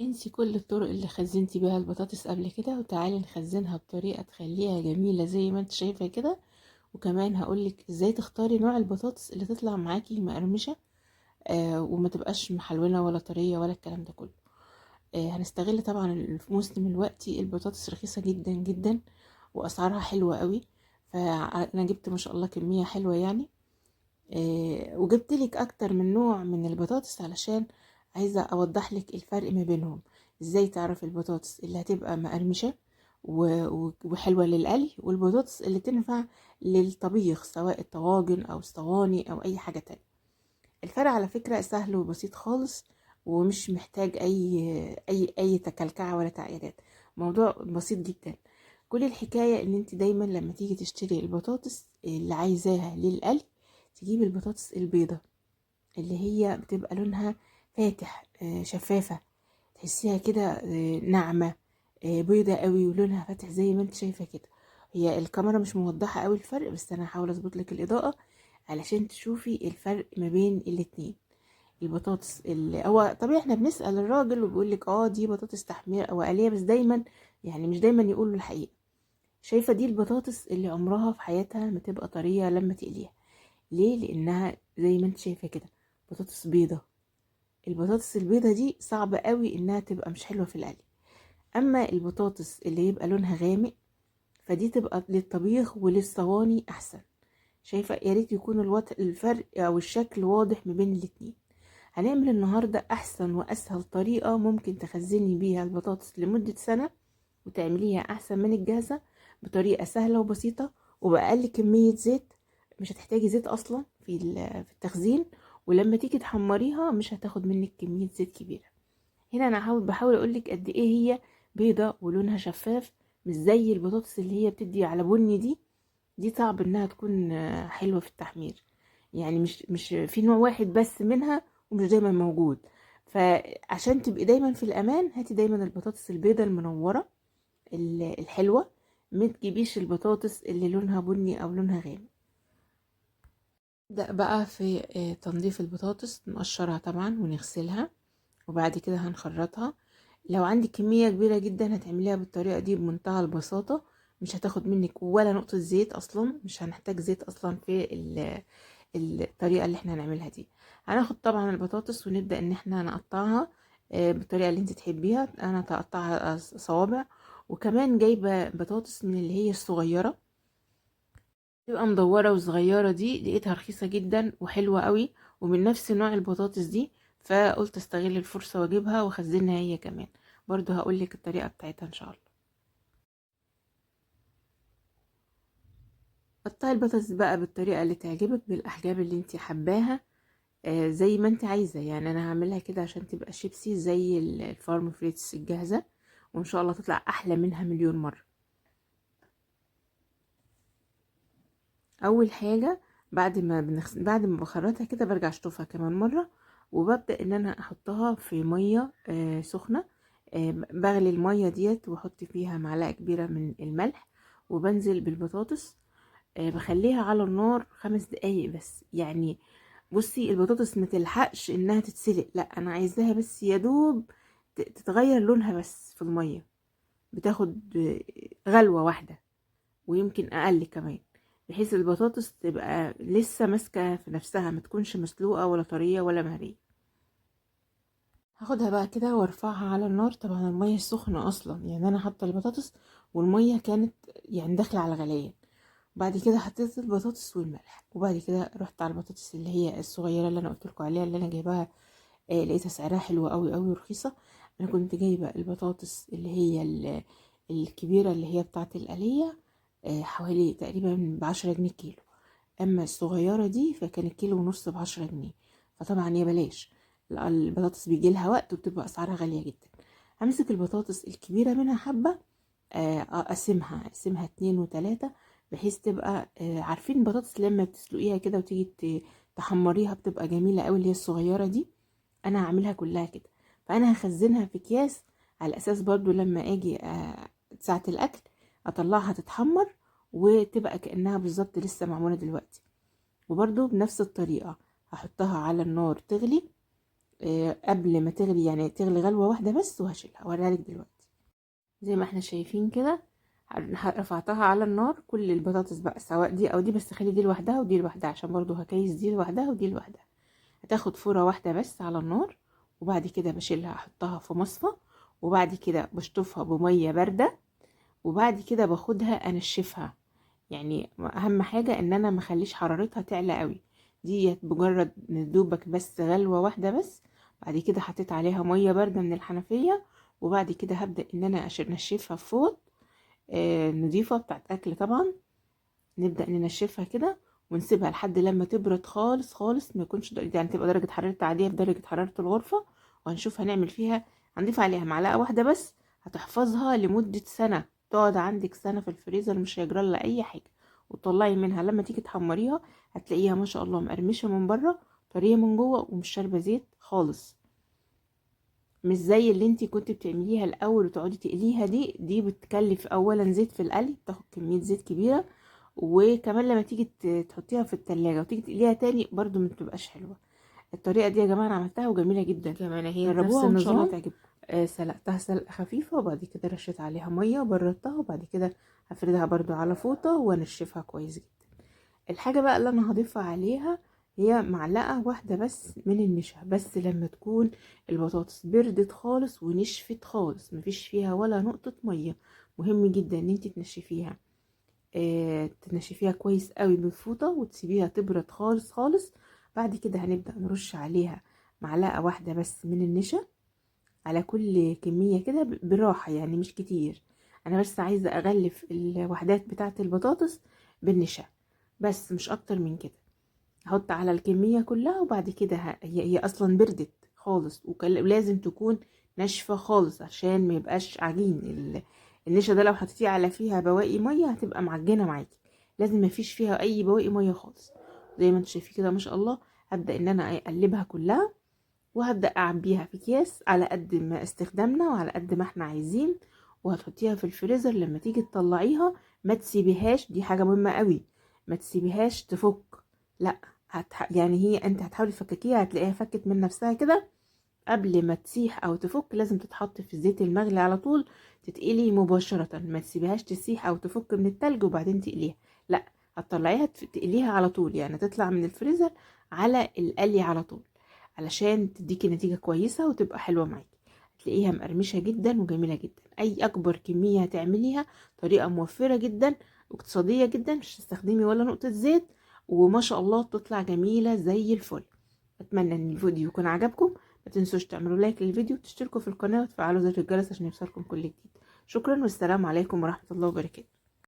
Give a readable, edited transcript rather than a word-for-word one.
انسي كل الطرق اللي خزنتي بيها البطاطس قبل كده وتعالي نخزنها بطريقة تخليها جميلة زي ما انت شايفة كده. وكمان هقولك ازاي تختاري نوع البطاطس اللي تطلع معاكي مقرمشة، وما تبقاش محلونة ولا طرية ولا الكلام ده كله. هنستغل طبعا في موسم الوقتي البطاطس رخيصة جدا جدا واسعارها حلوة قوي. فانا جبت ما شاء الله كمية حلوة يعني. وجبت لك اكتر من نوع من البطاطس علشان عايزة اوضح لك الفرق ما بينهم. ازاي تعرف البطاطس اللي هتبقى مقرمشة وحلوة للقلي، والبطاطس اللي تنفع للطبيخ سواء الطواجن او الصواني او اي حاجة تانية. الفرق على فكرة سهل وبسيط خالص، ومش محتاج اي تكلكعة ولا تعقيدات. موضوع بسيط جدا. كل الحكاية ان انت دايما لما تيجي تشتري البطاطس اللي عايزاها للقلي تجيب البطاطس البيضة اللي هي بتبقى لونها فاتح، شفافة، تحسيها كده ناعمة، بيضة قوي ولونها فاتح زي ما انت شايفة كده. هي الكاميرا مش موضحة قوي الفرق، بس انا هحاول اظبط لك الاضاءة علشان تشوفي الفرق ما بين الاتنين. البطاطس اللي هو طبيعي احنا بنسأل الراجل وبيقول لك دي بطاطس تحمير او آلية، بس دايما يعني مش دايما يقولوا الحقيقة. شايفة دي البطاطس اللي عمرها في حياتها ما تبقى طرية لما تقليها. ليه؟ لانها زي ما انت شايفة كده بطاطس بيضة. البطاطس البيضة دي صعبة قوي انها تبقى مش حلوة في القلي. اما البطاطس اللي يبقى لونها غامق فدي تبقى للطبيخ وللصواني احسن. شايفة؟ يا ريت يكون الفرق او الشكل واضح ما بين الاتنين. هنعمل النهاردة احسن واسهل طريقة ممكن تخزني بيها البطاطس لمدة سنة وتعمليها احسن من الجاهزة، بطريقة سهلة وبسيطة وبأقل كمية زيت. مش هتحتاجي زيت اصلا في التخزين، ولما تيجي تحمريها مش هتاخد منك كمية زيت كبيرة. هنا انا بحاول اقولك قد ايه هي بيضة ولونها شفاف، مش زي البطاطس اللي هي بتدي على بني دي صعب انها تكون حلوة في التحمير. يعني مش في نوع واحد بس منها ومش دايما موجود. فعشان تبقي دايما في الامان هاتي دايما البطاطس البيضة المنورة الحلوة. ما تجيبيش البطاطس اللي لونها بني او لونها غامق. نبدأ بقى في تنظيف البطاطس. نقشرها طبعا ونغسلها وبعد كده هنخرطها. لو عندك كمية كبيرة جدا هتعمليها بالطريقة دي بمنتهى البساطة، مش هتاخد منك ولا نقطة زيت اصلا، مش هنحتاج زيت اصلا في الطريقة اللي احنا هنعملها دي. هناخد طبعا البطاطس ونبدأ ان احنا نقطعها بالطريقة اللي انت تحبيها. انا تقطعها صوابع. وكمان جايبة بطاطس من اللي هي الصغيرة، تبقى مدورة وصغيرة، دي لقيتها رخيصة جدا وحلوة قوي ومن نفس نوع البطاطس دي. فقلت استغل الفرصة واجيبها واخزنها هي كمان. برضو هقولك الطريقة بتاعتها ان شاء الله. قطعي البطاطس بقى بالطريقة اللي تعجبك بالاحجام اللي انت حباها، زي ما انت عايزة. يعني انا هعملها كده عشان تبقى شيبسي زي الفارم فريتس الجاهزة، وان شاء الله تطلع احلى منها مليون مرة. اول حاجه بعد ما بخرطها كده برجع اشطفها كمان مره، وببدا ان انا احطها في ميه سخنه. بغلي الميه ديت واحط فيها معلقه كبيره من الملح وبنزل بالبطاطس. بخليها على النار 5 دقايق بس يعني. بصي البطاطس ما تلحقش انها تتسلق، لا انا عايزاها بس يا دوب تتغير لونها بس في الميه. بتاخد غلوه واحده ويمكن اقل كمان، بحيث البطاطس تبقى لسه ماسكه في نفسها، ما تكونش مسلوقه ولا طريه ولا مهريه. هاخدها بقى كده وارفعها على النار. طبعا الميه سخنه اصلا، يعني انا حاطه البطاطس والميه كانت يعني داخله على غليان. بعد كده حطيت البطاطس والملح، وبعد كده رحت على البطاطس اللي هي الصغيره اللي انا قلت لكم عليها اللي انا جايباها. لقيتها سعرها حلو قوي قوي ورخيصه. انا كنت جايبه البطاطس اللي هي الكبيره اللي هي بتاعه القليه، حوالي تقريبا ب10 جنيه كيلو. اما الصغيره دي فكان الكيلو ونص ب10 جنيه. فطبعا يا بلاش، البطاطس بيجي لها وقت وبتبقى اسعارها غاليه جدا. همسك البطاطس الكبيره منها حبه، اقسمها 2 و3، بحيث تبقى عارفين البطاطس لما بتسلقيها كده وتيجي تحمريها بتبقى جميله قوي، اللي هي الصغيره دي. انا هعملها كلها كده. فانا هخزنها في اكياس على اساس برضو لما اجي ساعة الاكل اطلعها تتحمر وتبقى كأنها بالظبط لسه معمولة دلوقتي. وبرضو بنفس الطريقة هحطها على النار تغلي قبل ما تغلي، يعني تغلي غلوة واحدة بس وهشيلها اوريها لك دلوقتي. زي ما احنا شايفين كده رفعتها على النار، كل البطاطس بقى سواء دي او دي، بس خلي دي لوحدها ودي لوحدها عشان برضو هكيس دي لوحدها ودي لوحدها. هتاخد فورة واحدة بس على النار، وبعد كده بشيلها احطها في مصفى، وبعد كده بشطفها بمية باردة، وبعد كده باخدها انشفها. يعني اهم حاجة ان انا مخليش حرارتها تعلى قوي، دي مجرد ندوبك بس غلوة واحدة بس. بعد كده حطيت عليها مية باردة من الحنفية، وبعد كده هبدأ ان انا انشفها في فوط نضيفة بتاعت اكل طبعا. نبدأ ننشفها كده ونسيبها لحد لما تبرد خالص خالص، ما يكونش يعني تبقى درجة حرارة عادية بدرجة حرارة الغرفة. وهنشوف هنعمل فيها، هنضيف عليها معلقة واحدة بس، هتحفظها لمدة سنة، تقعد عندك سنة في الفريزر مش هيجرى لها اي حاجة. وتطلعي منها لما تيجي تحمريها هتلاقيها ما شاء الله مقرمشة من بره، طرية من جوه، ومش شاربة زيت خالص. مش زي اللي انتي كنت بتعمليها الاول وتقعدي تقليها، دي بتكلف اولا زيت في القلي، بتاخد كمية زيت كبيرة، وكمان لما تيجي تحطيها في التلاجة وتيجي تقليها تاني برضو ما بتبقاش حلوة. الطريقة دي يا جماعة انا عملتها وجميلة جدا كمان، هي جربوها وان شاء الله تعجبكم. سلقتها سلقة خفيفة، وبعد كده رشيت عليها مية وبردتها، وبعد كده هفردها برضو على فوطة وانشفها كويس جدا. الحاجة بقى اللي انا هضيفها عليها هي معلقة واحدة بس من النشا، بس لما تكون البطاطس بردت خالص ونشفت خالص مفيش فيها ولا نقطة مية. مهم جدا ان انت تنشفيها، تنشفيها كويس قوي بالفوطة وتسيبيها تبرد خالص خالص. بعد كده هنبدأ نرش عليها معلقة واحدة بس من النشا على كل كمية كده بالراحة، يعني مش كتير. انا بس عايزة اغلف الوحدات بتاعة البطاطس بالنشا، بس مش اكتر من كده. هحط على الكمية كلها، وبعد كده هي اصلا بردت خالص، ولازم تكون ناشفة خالص عشان ما يبقاش عجين النشا ده. لو حطيتيه على فيها بواقي مية هتبقى معجنة معاكي، لازم ما فيش فيها اي بواقي مية خالص. زي ما انتوا شايفين كده ما شاء الله. هبدأ ان انا اقلبها كلها، وهبدأ اعبيها في اكياس على قد ما استخدامنا وعلى قد ما احنا عايزين. وهتحطيها في الفريزر، لما تيجي تطلعيها ما تسيبيهاش، دي حاجة مهمة قوي، ما تسيبيهاش تفك. لا، يعني هي انت هتحاولي تفككيها هتلاقيها فكت من نفسها كده. قبل ما تسيح او تفك لازم تتحط في الزيت المغلي على طول، تتقلي مباشرة، ما تسيبيهاش تسيح او تفك من التلج وبعدين تقليها. لا، هتطلعيها تقليها على طول، يعني تطلع من الفريزر على القلي على طول، علشان تديكي نتيجة كويسة وتبقى حلوة معاكي. هتلاقيها مقرمشة جدا وجميلة جدا. اي اكبر كمية هتعمليها، طريقة موفرة جدا واقتصادية جدا، مش تستخدمي ولا نقطة زيت، وما شاء الله تطلع جميلة زي الفل. اتمنى ان الفيديو يكون عجبكم. ما تنسوش تعملوا لايك للفيديو وتشتركوا في القناة وتفعلوا زر الجرس عشان يوصلكم كل جديد. شكرا والسلام عليكم ورحمة الله وبركاته.